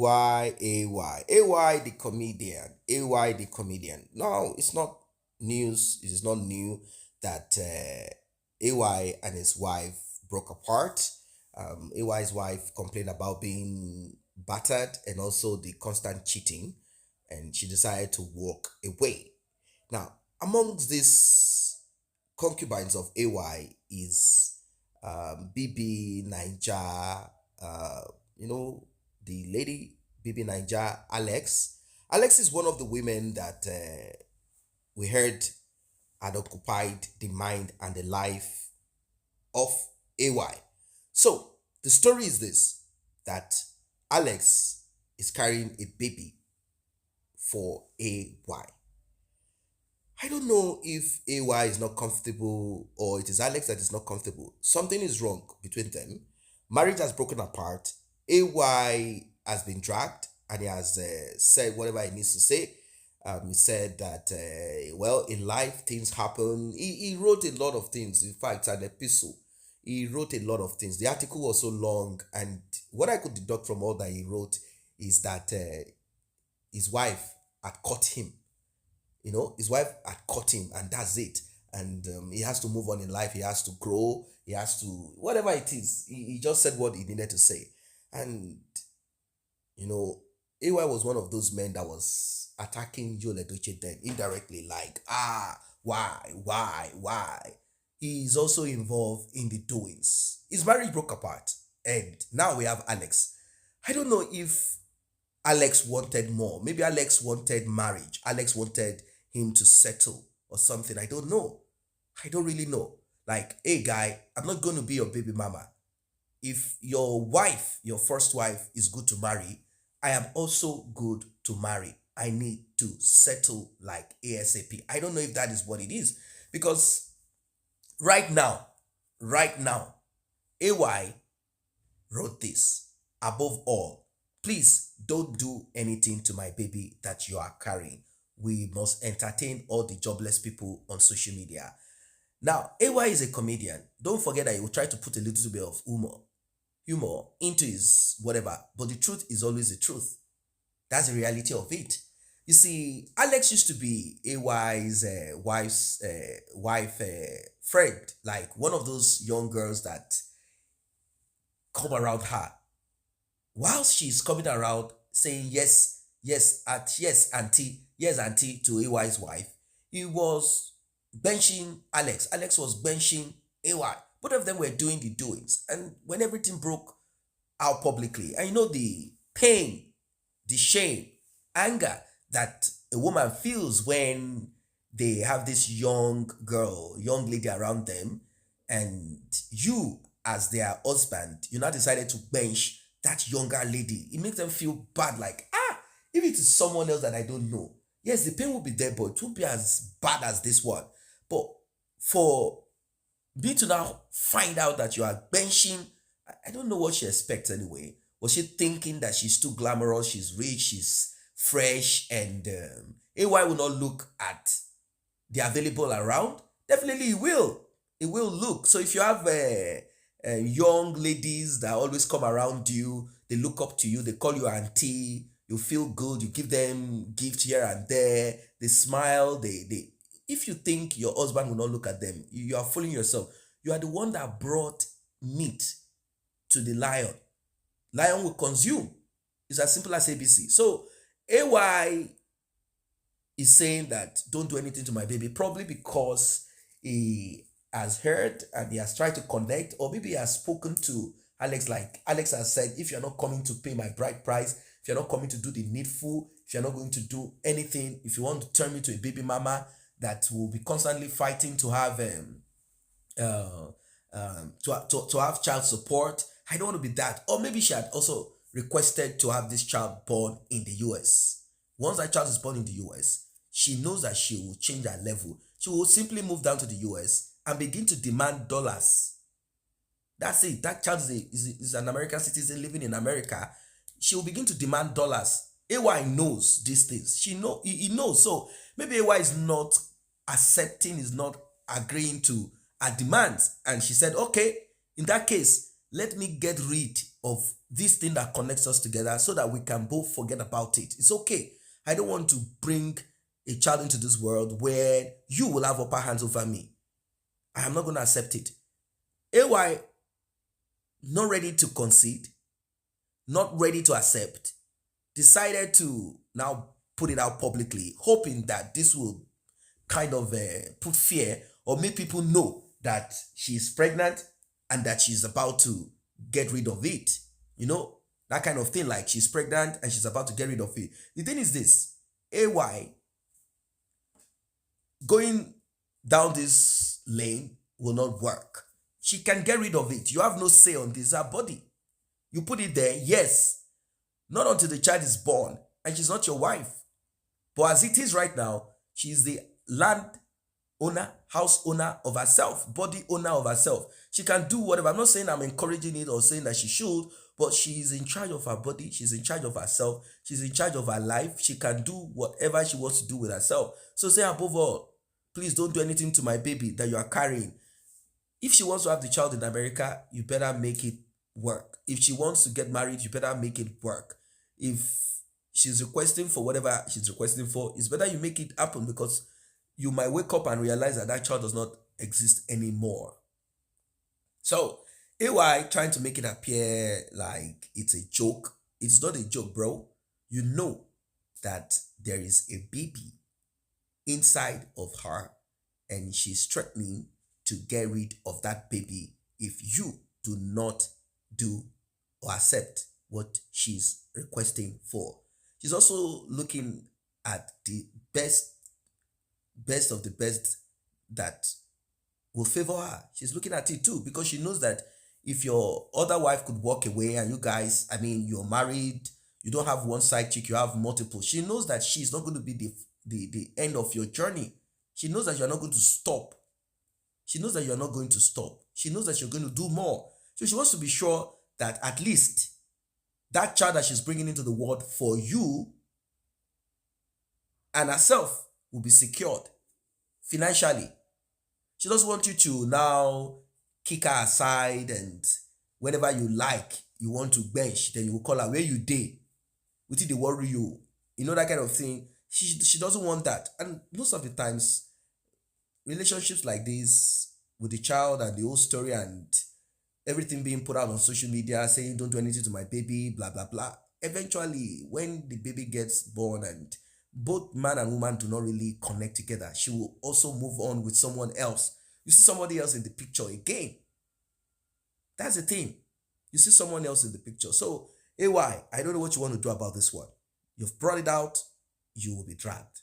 AY the comedian, AY the comedian. No, it's not news. It is not new that AY and his wife broke apart. AY's wife complained about being battered and also the constant cheating, and she decided to walk away. Now, amongst these concubines of AY is BB Niger, uh, you know, the lady BB Niger, Alex. Alex is one of the women that we heard had occupied the mind and the life of AY. So the story is this, that Alex is carrying a baby for AY. I don't know if AY is not comfortable or it is Alex that is not comfortable. Something is wrong between them. Marriage has broken apart. AY has been dragged and he has said whatever he needs to say. He said that, well, in life, things happen. He wrote a lot of things. In fact, an epistle. He wrote a lot of things. The article was so long, and what I could deduct from all that he wrote is that his wife had caught him. His wife had caught him, and that's it. And he has to move on in life. He has to grow. He has to, whatever it is. He just said what he needed to say. And, you know, AY was one of those men that was attacking Joe Ledoche then indirectly, like, why? He is also involved in the doings. His marriage broke apart, and now we have Alex. I don't know if Alex wanted more. Maybe Alex wanted marriage. Alex wanted him to settle or something. I don't know. I don't really know. Like, hey, guy, I'm not going to be your baby mama. If your wife, your first wife, is good to marry, I am also good to marry. I need to settle like ASAP. I don't know if that is what it is. Because right now, AY wrote this. Above all, please don't do anything to my baby that you are carrying. We must entertain all the jobless people on social media. Now, AY is a comedian. Don't forget that he will try to put a little bit of humor into his whatever. But the truth is always the truth. That's the reality of it. You see, Alex used to be AY's wife's wife friend, like one of those young girls that come around her. While she's coming around saying yes, auntie to AY's wife, he was benching Alex. Alex was benching AY. Both of them were doing the doings. And when everything broke out publicly, and you know the pain, the shame, anger that a woman feels when they have this young girl, young lady around them, and you, as their husband, you now decided to bench that younger lady. It makes them feel bad, like, if it is someone else that I don't know, yes, the pain will be there, but it won't be as bad as this one. But for me to now find out that you are benching, I don't know what she expects anyway. Was she thinking that she's too glamorous, she's rich, she's fresh, and AY will not look at the available around? Definitely it will. It will look. So if you have young ladies that always come around you, they look up to you, they call you auntie, you feel good, you give them gifts here and there, they smile, they if you think your husband will not look at them, you are fooling yourself. You are the one that brought meat to the lion. Lion will consume. It's as simple as ABC. So AY is saying that don't do anything to my baby, probably because he has heard and he has tried to connect, or maybe he has spoken to Alex, like Alex has said, if you're not coming to pay my bride price, if you're not coming to do the needful, if you're not going to do anything, if you want to turn me to a baby mama that will be constantly fighting to have uh, to have child support, I don't want to be that. Or maybe she had also requested to have this child born in the US. Once that child is born in the US, she knows that she will change her level. She will simply move down to the US and begin to demand dollars. That's it. That child is an American citizen living in America. She will begin to demand dollars. AY knows these things. He knows. So maybe AY is not accepting, is not agreeing to her demands. And she said, okay, in that case, let me get rid of this thing that connects us together so that we can both forget about it. It's okay. I don't want to bring a child into this world where you will have upper hands over me. I am not going to accept it. AY, not ready to concede, not ready to accept, decided to now put it out publicly, hoping that this will kind of put fear or make people know that she's pregnant and that she's about to get rid of it. You know, that kind of thing, like she's pregnant and she's about to get rid of it. The thing is this, AY going down this lane will not work. She can get rid of it. You have no say on this, her body. You put it there, yes, not until the child is born, and she's not your wife. But as it is right now, she's the land owner, house owner of herself, body owner of herself. She can do whatever. I'm not saying I'm encouraging it or saying that she should, but she is in charge of her body. She's in charge of herself. She's in charge of her life. She can do whatever she wants to do with herself. So say above all, please don't do anything to my baby that you are carrying. If she wants to have the child in America, you better make it work. If she wants to get married, you better make it work. If she's requesting for whatever she's requesting for, it's better you make it happen, because you might wake up and realize that that child does not exist anymore. So, AY trying to make it appear like it's a joke. It's not a joke, bro. You know that there is a baby inside of her, and she's threatening to get rid of that baby if you do not do or accept what she's requesting for. She's also looking at the best of the best that will favor her. She's looking at it too, because she knows that if your other wife could walk away and you guys, I mean, you're married, you don't have one side chick, you have multiple. She knows that she's not going to be the end of your journey. She knows that you're not going to stop. She knows that you're not going to stop. She knows that you're going to do more. So she wants to be sure that at least that child that she's bringing into the world for you and herself will be secured financially. She doesn't want you to now kick her aside, and whenever you like, you want to bench, then you will call her where you dey. With it, they worry you. You know, that kind of thing. She doesn't want that. And most of the times, relationships like this with the child and the whole story and everything being put out on social media saying don't do anything to my baby, blah blah blah, eventually when the baby gets born and both man and woman do not really connect together, she will also move on with someone else. You see somebody else in the picture again. That's the thing. You see someone else in the picture. So AY, I don't know what you want to do about this one. You've brought it out, you will be dragged.